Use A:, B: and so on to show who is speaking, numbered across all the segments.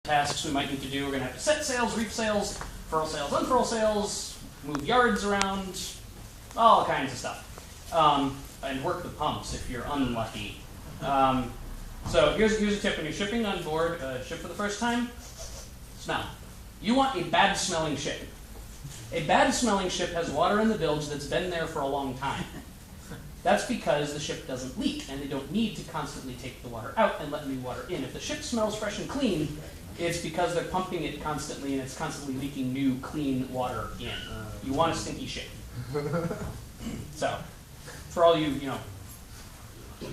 A: tasks we might need to do. We're going to have to set sails, reef sails, furl sails, unfurl sails, move yards around, all kinds of stuff. And work the pumps if you're unlucky. So here's a tip when you're shipping on board a ship for the first time. Smell. You want a bad-smelling ship. A bad-smelling ship has water in the bilge that's been there for a long time. That's because the ship doesn't leak, and they don't need to constantly take the water out and let new water in. If the ship smells fresh and clean, it's because they're pumping it constantly, and it's constantly leaking new, clean water in. You want a stinky ship. So, for all you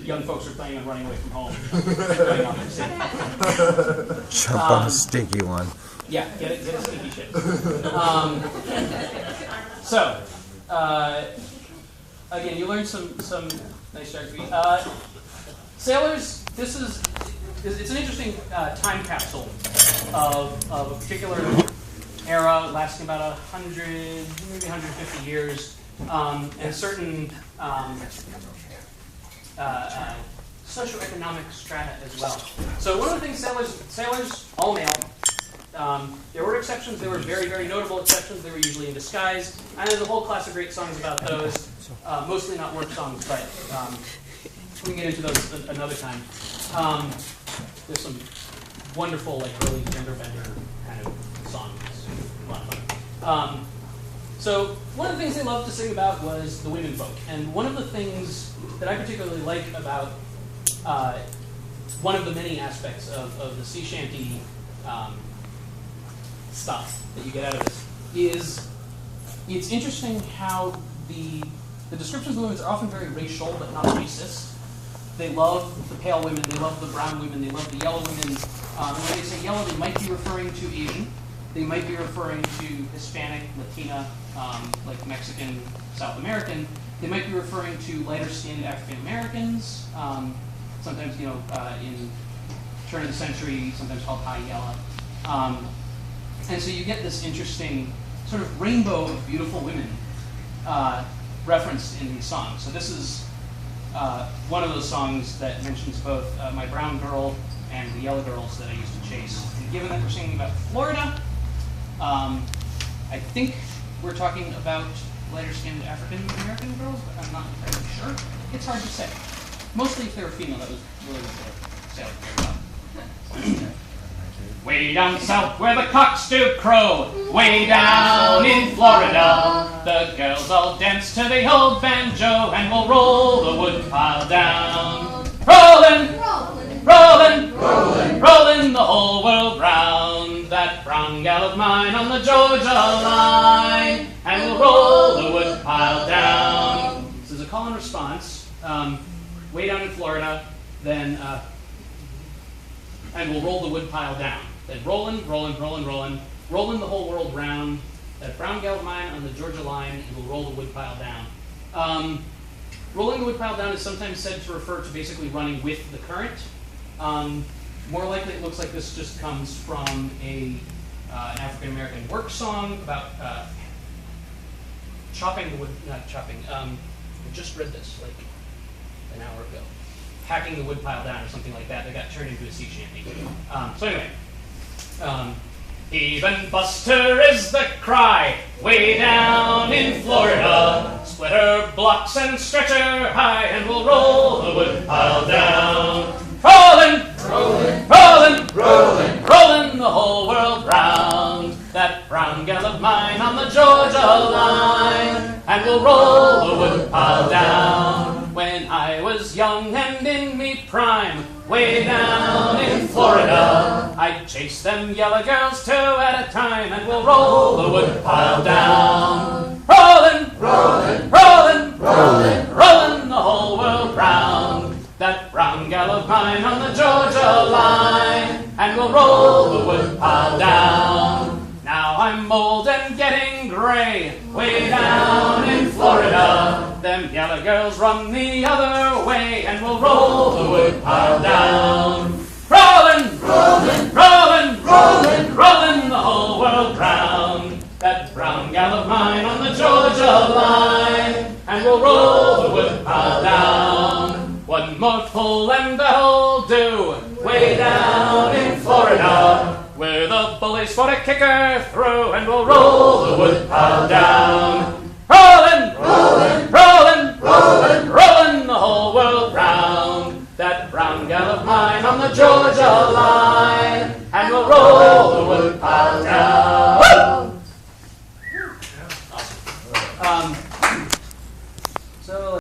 A: young folks who are planning on running away from home, going on the
B: jump on a stinky one.
A: Yeah, get a stinky ship. Again, you learned some nice geography. Sailors, it's an interesting time capsule of a particular era lasting about 100, maybe 150 years, and certain socioeconomic strata as well. So one of the things sailors, all male. There were exceptions. There were very, very notable exceptions. They were usually in disguise. And there's a whole class of great songs about those. Mostly not work songs, but we can get into those another time. There's some wonderful, early gender bender kind of songs. A lot of fun. So one of the things they loved to sing about was the women folk. And one of the things that I particularly like about one of the many aspects of the sea shanty stuff that you get out of this is it's interesting how the descriptions of women are often very racial but not racist. They love the pale women, they love the brown women, they love the yellow women. And when they say yellow, they might be referring to Asian. They might be referring to Hispanic, Latina, like Mexican, South American. They might be referring to lighter-skinned African Americans. Sometimes, in turn of the century, sometimes called high yellow. And so you get this interesting sort of rainbow of beautiful women referenced in these songs. So this is one of those songs that mentions both my brown girl and the yellow girls that I used to chase. And given that we're singing about Florida, I think we're talking about lighter-skinned African American girls, but I'm not entirely sure. It's hard to say. Mostly if they were female, that was really what they sailed about. Way down south where the cocks do crow, way down in Florida, the girls all dance to the old banjo and we'll roll the woodpile down. Rollin', rollin', rollin', rollin' the whole world round, that brown gal of mine on the Georgia line, and we'll roll the woodpile down. This is a call and response, way down in Florida, then, and we'll roll the woodpile down. Then rollin', rollin', rollin', rollin', rollin' the whole world round, that brown gal of mine on the Georgia line, and we'll roll the woodpile down. Rolling the woodpile down is sometimes said to refer to basically running with the current. More likely it looks like this just comes from an African-American work song about chopping the wood, not chopping, I just read this like an hour ago. Hacking the woodpile down or something like that turned into a sea shanty. So anyway. Even Buster is the cry, way down in Florida. Split her blocks and stretch her high, and we'll roll the woodpile down. Rollin', rollin', rollin', rollin', rollin' the whole world round, that brown gal of mine on the Georgia line, and we'll roll the woodpile down. When I was young and in me prime, way down in Florida, I'd chase them yellow girls 2 at a time, and we'll roll the woodpile down. Rollin', rollin', rollin', rollin', rollin' the whole world round, that brown gal of mine on the Georgia line, and we'll roll the woodpile down. Now I'm old and getting gray, way down in Florida. Them yellow girls run the other way, and we'll roll the woodpile down. Rollin', rollin', rollin', rollin', rollin' the whole world round, that brown gal of mine on the Georgia line, and we'll roll the woodpile down. One more pull and that'll do, way down in Florida. We're the bullies for a kicker through, and we'll roll the woodpile down. Rollin', rollin', rollin', rollin', rollin' the whole world round. That brown gal of mine on the Georgia line, and we'll roll the woodpile down.